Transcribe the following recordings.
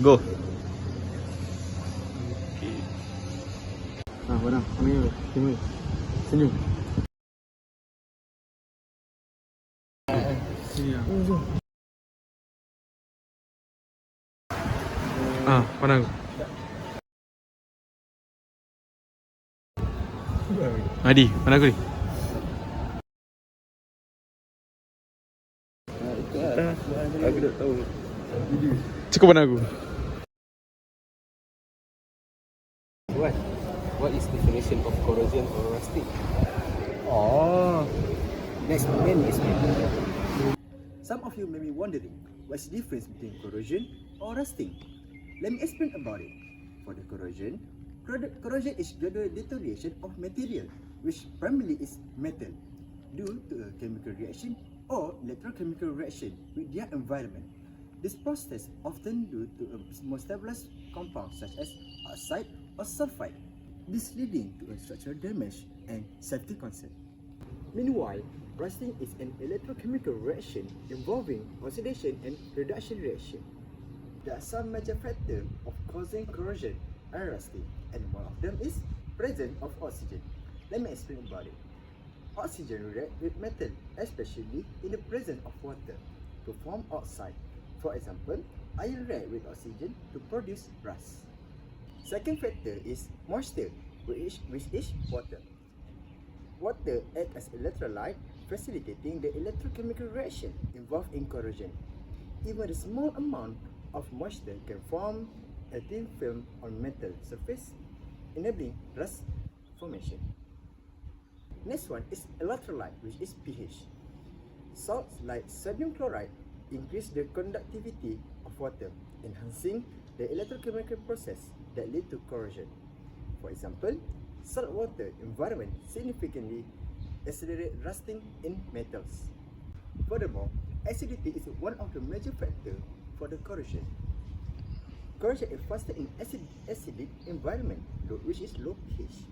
Go. Okay. Mana? Ambil. Senyum. Mana aku? Adi, mana aku ni? Aku tak tahu. Cukup mana aku? What is definition of corrosion or rusting? Oh, Next main is some of you may be wondering what's the difference between corrosion or rusting. Let me explain about it. For the corrosion is gradual deterioration of material, which primarily is metal, due to a chemical reaction or electrochemical reaction with their environment. This process often due to a more stabilized compound such as oxide or sulfide, this leading to a structural damage and safety concern. Meanwhile, rusting is an electrochemical reaction involving oxidation and reduction reaction. There are some major factors of causing corrosion and rusting, and one of them is presence of oxygen. Let me explain about it. Oxygen reacts with metal, especially in the presence of water, to form oxide. For example, iron reacts with oxygen to produce rust. Second factor is moisture, which is water. Water acts as electrolyte, facilitating the electrochemical reaction involved in corrosion. Even a small amount of moisture can form a thin film on metal surface, enabling rust formation. Next one is electrolyte, which is pH. Salts like sodium chloride increase the conductivity of water, enhancing the electrochemical process that lead to corrosion. For example, saltwater environment significantly accelerate rusting in metals. Furthermore, acidity is one of the major factors for the corrosion. Corrosion is faster in acidic environment, which is low pH.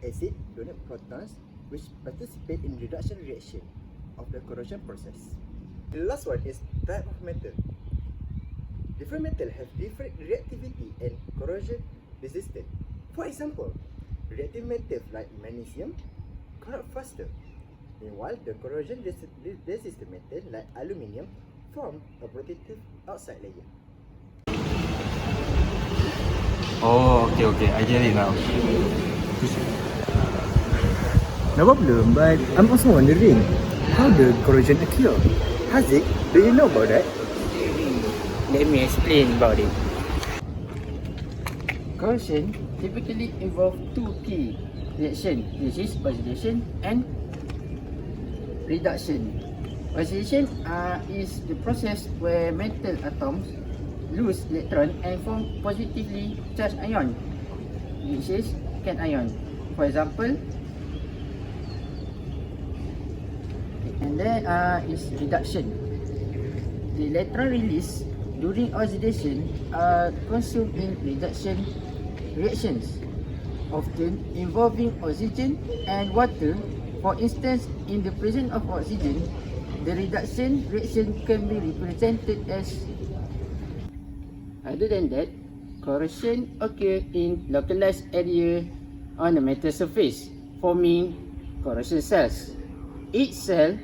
Acid donate protons, which participate in reduction reaction of the corrosion process. The last one is type of metal. Different metals have different reactivity and corrosion resistance. For example, reactive metals like magnesium corrode faster. Meanwhile, the corrosion resistant metals like aluminium form a protective outside layer. Oh, okay. I get it now. No problem, but I'm also wondering how the corrosion occur. Haziq, do you know about that? Let me explain about it. Corrosion typically involves two key reactions, which is oxidation and reduction. Oxidation is the process where metal atoms lose electron and form positively charged ion, which is cation. For example, and then is reduction. The electron release during oxidation are consumed in reduction reactions, often involving oxygen and water. For instance, in the presence of oxygen, the reduction reaction can be represented as. Other than that, corrosion occurs in localized area on the metal surface, forming corrosion cells. Each cell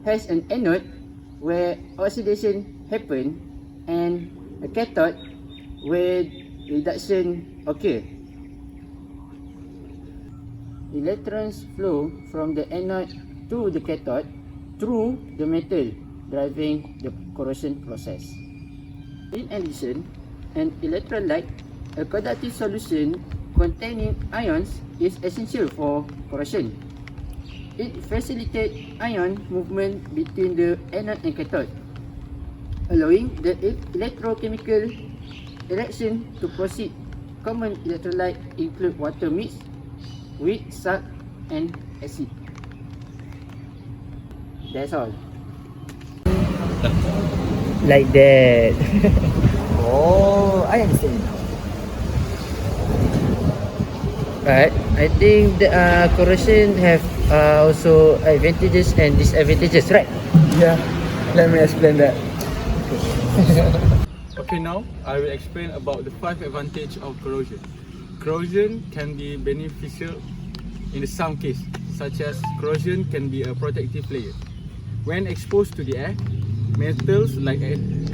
has an anode where oxidation happens and a cathode where reduction occurs. Electrons flow from the anode to the cathode through the metal, driving the corrosion process. In addition, an electrolyte, a conductive solution containing ions, is essential for corrosion. It facilitates ion movement between the anode and cathode, allowing the electrochemical reaction to proceed. Common electrolytes include water mixed with salt and acid. That's all. Like that. Oh, I understand. But I think the corrosion have also advantages and disadvantages, right? Yeah, let me explain that. Okay, now I will explain about the 5 advantages of corrosion. Corrosion can be beneficial in some cases, such as corrosion can be a protective layer. When exposed to the air, metals like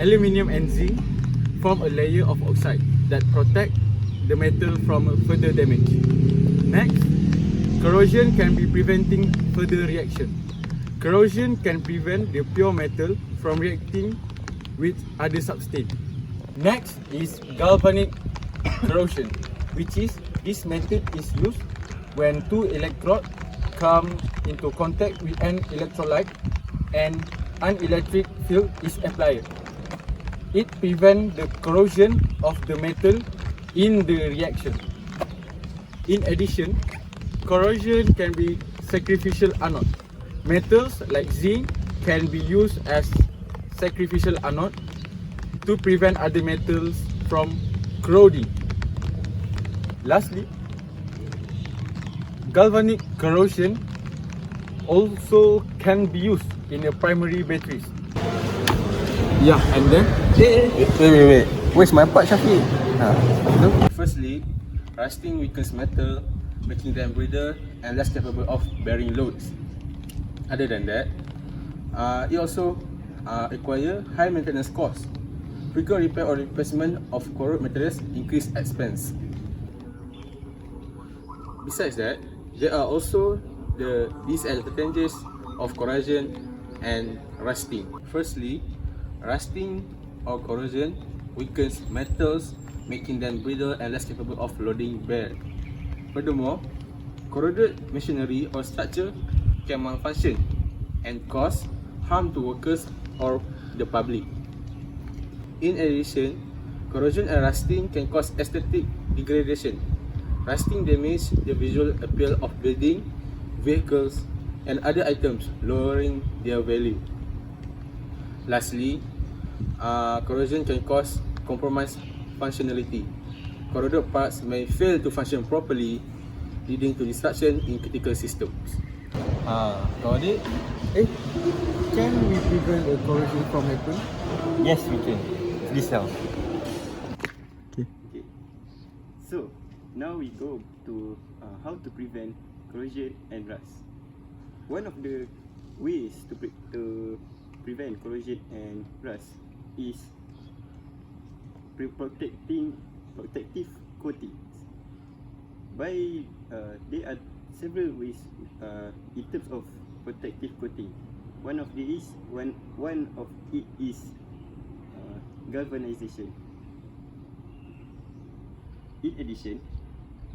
aluminium and zinc form a layer of oxide that protect the metal from further damage. Next, corrosion can be preventing further reaction. Corrosion can prevent the pure metal from reacting with other substance. Next is galvanic corrosion, which is this method is used when two electrodes come into contact with an electrolyte and an electric field is applied. It prevents the corrosion of the metal in the reaction. In addition, corrosion can be sacrificial anode. Metals like zinc can be used as sacrificial anode to prevent other metals from corroding. Lastly, galvanic corrosion also can be used in the primary batteries. Yeah, and then? Wait. Where's my part, Shafiq? Firstly, rusting weakens metal, making them brittle and less capable of bearing loads. Other than that, it also require high maintenance costs. Frequent repair or replacement of corroded materials increase expense. Besides that, there are also the disadvantages of corrosion and rusting. Firstly, rusting or corrosion weakens metals, making them brittle and less capable of loading bear. Furthermore, corroded machinery or structure can malfunction and cause harm to workers or the public. In addition, corrosion and rusting can cause aesthetic degradation. Rusting damages the visual appeal of buildings, vehicles, and other items, lowering their value. Lastly, corrosion can cause compromised functionality. Corroded parts may fail to function properly, leading to disruption in critical systems. Got it? Can we prevent a corrosion from happening? Yes, we can. This helps. Okay. So now we go to how to prevent corrosion and rust. One of the ways to prevent corrosion and rust is protective coatings. There are several ways in terms of protective coating. One of it is galvanization. In addition,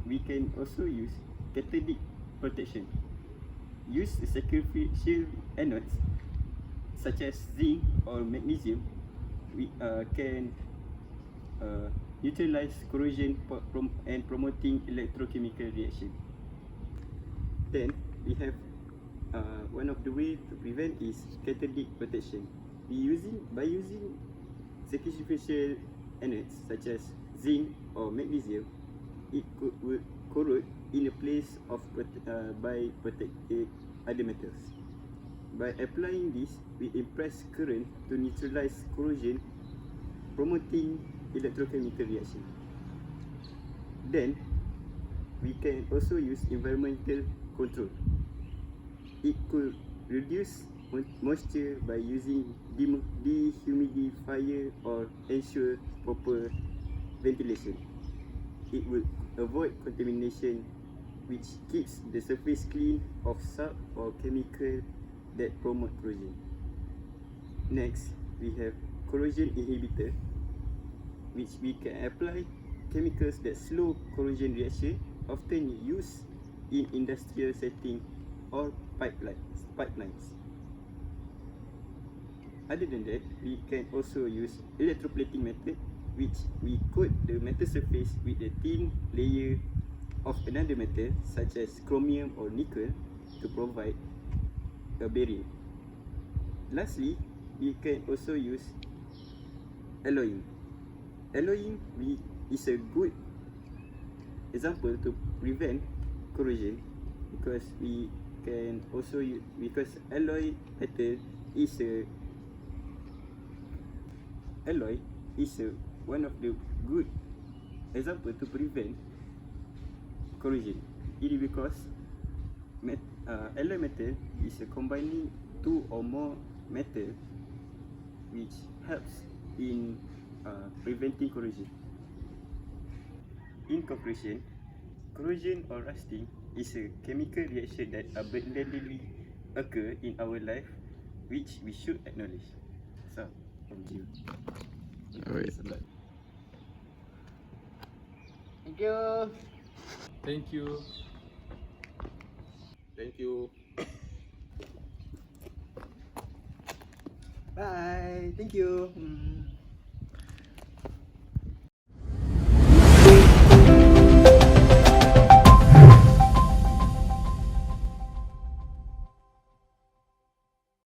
we can also use cathodic protection. Use sacrificial anodes such as zinc or magnesium. We can neutralize corrosion and promoting electrochemical reaction. Then we have one of the way to prevent is cathodic protection. By using sacrificial anodes such as zinc or magnesium, it would corrode in a place of by protecting other metals. By applying this, we impress current to neutralize corrosion, promoting electrochemical reaction. Then we can also use environmental control. It could reduce moisture by using dehumidifier or ensure proper ventilation. It will avoid contamination, which keeps the surface clean of salt or chemical that promote corrosion. Next, we have corrosion inhibitor, which we can apply chemicals that slow corrosion reaction, often used in industrial setting or pipelines. Other than that, we can also use electroplating method, which we coat the metal surface with a thin layer of another metal such as chromium or nickel to provide a barrier. Lastly, we can also use alloying. Alloying is a good example to prevent corrosion because we can also use, because alloy is a one of the good example to prevent corrosion. It is because alloy metal is a combining two or more metal which helps in preventing corrosion. In conclusion, corrosion or rusting is a chemical reaction that abundantly occur in our life, which we should acknowledge. So, thank you. Alright. Thank you. Thank you. Thank you. Bye. Thank you.